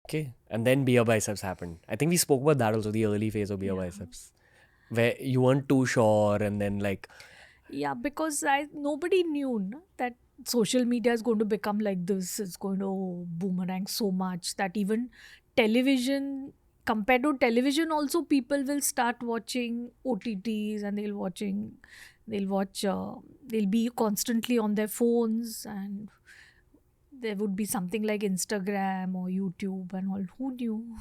Okay. And then BeerBiceps happened. I think we spoke about that also, the early phase of Yeah. BeerBiceps, where you weren't too sure, and then like, Yeah, because nobody knew no, that social media is going to become like this. It's going to boomerang so much that even television, compared to television, also people will start watching OTTs and they'll watch, they'll be constantly on their phones, and there would be something like Instagram or YouTube and all. Who knew?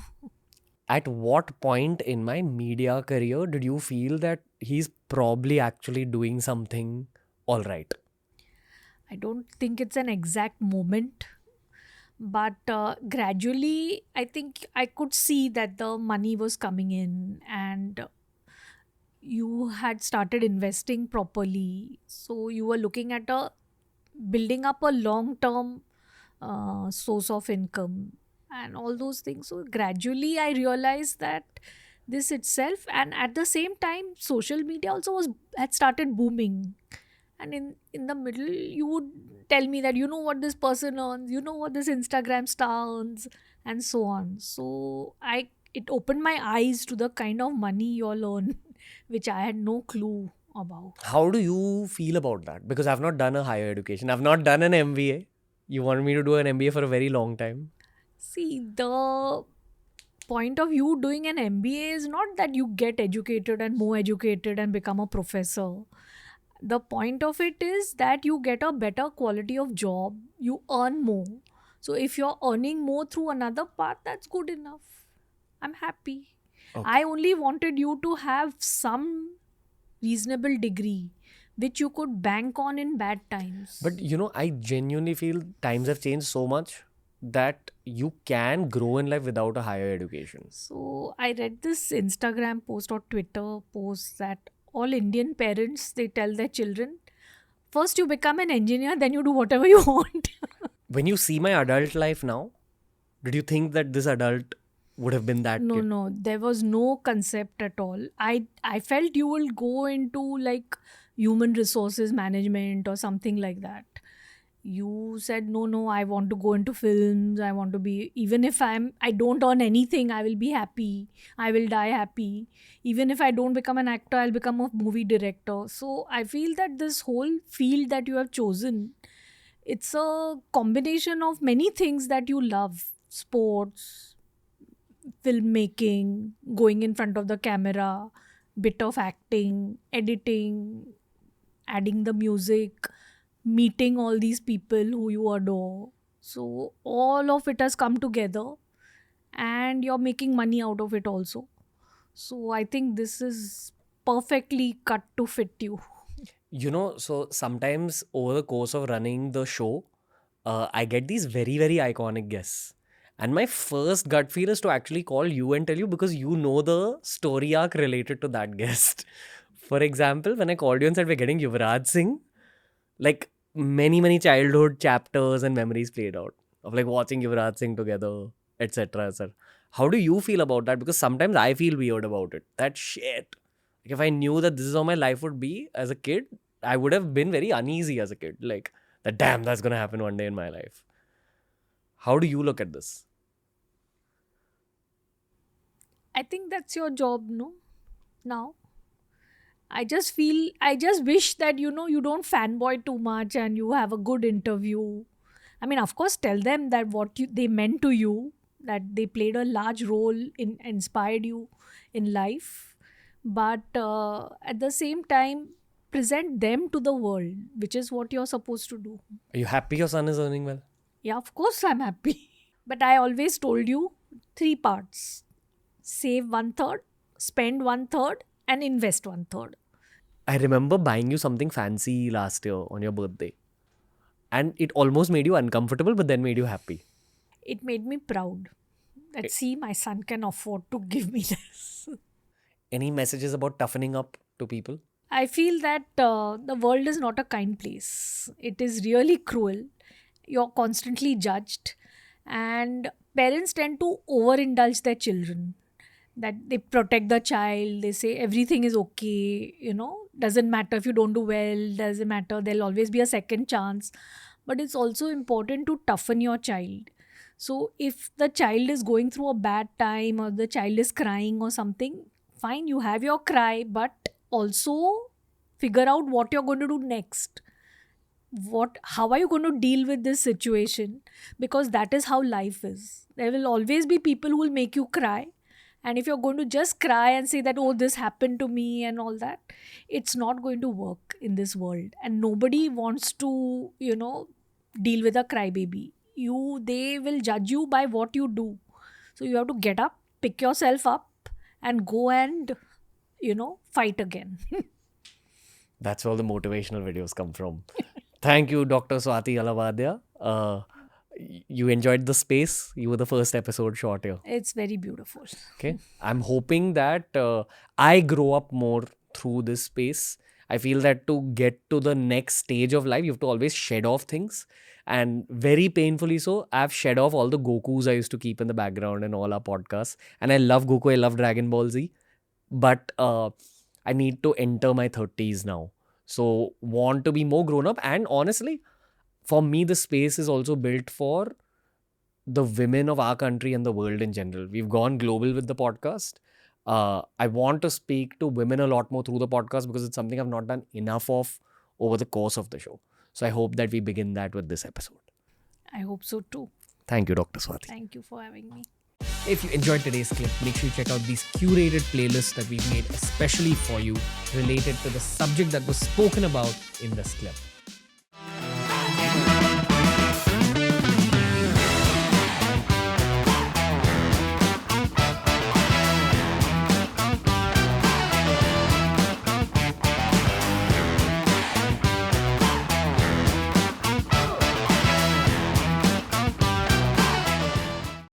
at what point in my media career did you feel that he's probably actually doing something all right? I don't think it's an exact moment, but gradually I think I could see that the money was coming in, and you had started investing properly, so you were looking at a building up a long term source of income and all those things. So gradually I realized that this itself, and at the same time social media also was had started booming, and in the middle you would tell me that you know what this person earns, you know what this Instagram star earns, and so on. So I it opened my eyes to the kind of money you all earn which I had no clue about. How do you feel about that? Because I've not done a higher education. I've not done an MBA. You want me to do an MBA for a very long time. See, the point of you doing an MBA is not that you get educated and more educated and become a professor. The point of it is that you get a better quality of job, you earn more. So if you're earning more through another path, that's good enough. I'm happy. Okay. I only wanted you to have some reasonable degree which you could bank on in bad times. But I genuinely feel times have changed so much that you can grow in life without a higher education. So I read this Instagram post or Twitter post that all Indian parents, they tell their children, first you become an engineer, then you do whatever you want. When you see my adult life now, did you think that this adult would have been that No, kid? no, there was no concept at all. I felt you will go into like human resources management or something like that. You said no, no, I want to go into films. I want to be, even if I don't earn anything, I will be happy. I will die happy. Even if I don't become an actor, I'll become a movie director. So I feel that this whole field that you have chosen, it's a combination of many things that you love: sports, filmmaking, going in front of the camera, bit of acting, editing, adding the music, meeting all these people who you adore. So all of it has come together, and you're making money out of it also. So I think this is perfectly cut to fit you. So sometimes over the course of running the show, I get these very, very iconic guests. And my first gut feel is to actually call you and tell you because you know the story arc related to that guest. For example, when I called you and said we're getting Yuvraj Singh, like many, many childhood chapters and memories played out of like watching Yuvraj Singh together, etc. etc. How do you feel about that? Because sometimes I feel weird about it. That shit. Like if I knew that this is how my life would be as a kid, I would have been very uneasy as a kid. Like that, damn, that's gonna happen one day in my life. How do you look at this? I think that's your job, no? Now. I just wish that you don't fanboy too much and you have a good interview. I mean, of course, tell them that they meant to you, that they played a large role in inspired you in life, but at the same time, present them to the world, which is what you're supposed to do. Are you happy your son is earning well? Yeah, of course, I'm happy. But I always told you three parts: save one third, spend one third, and invest one third. I remember buying you something fancy last year on your birthday. And it almost made you uncomfortable, but then made you happy. It made me proud that, A- see, my son can afford to give me this. Any messages about toughening up to people? I feel that the world is not a kind place. It is really cruel. You're constantly judged, and parents tend to overindulge their children. That they protect the child, they say everything is okay, doesn't matter if you don't do well, doesn't matter, there'll always be a second chance. But it's also important to toughen your child. So if the child is going through a bad time or the child is crying or something, fine, you have your cry, but also figure out what you're going to do next. How are you going to deal with this situation? Because that is how life is. There will always be people who will make you cry. And if you're going to just cry and say that, oh, this happened to me and all that, it's not going to work in this world. And nobody wants to, deal with a crybaby. They will judge you by what you do. So you have to get up, pick yourself up, and go and, fight again. That's where all the motivational videos come from. Thank you, Dr. Swati Allahbadia. You enjoyed the space. You were the first episode shot here. It's very beautiful. Okay. I'm hoping that I grow up more through this space. I feel that to get to the next stage of life, you have to always shed off things. And very painfully so, I've shed off all the Gokus I used to keep in the background in all our podcasts. And I love Goku, I love Dragon Ball Z. But I need to enter my 30s now. So want to be more grown up. And honestly, for me, the space is also built for the women of our country and the world in general. We've gone global with the podcast. I want to speak to women a lot more through the podcast because it's something I've not done enough of over the course of the show. So I hope that we begin that with this episode. I hope so too. Thank you, Dr. Swati. Thank you for having me. If you enjoyed today's clip, make sure you check out these curated playlists that we've made especially for you related to the subject that was spoken about in this clip.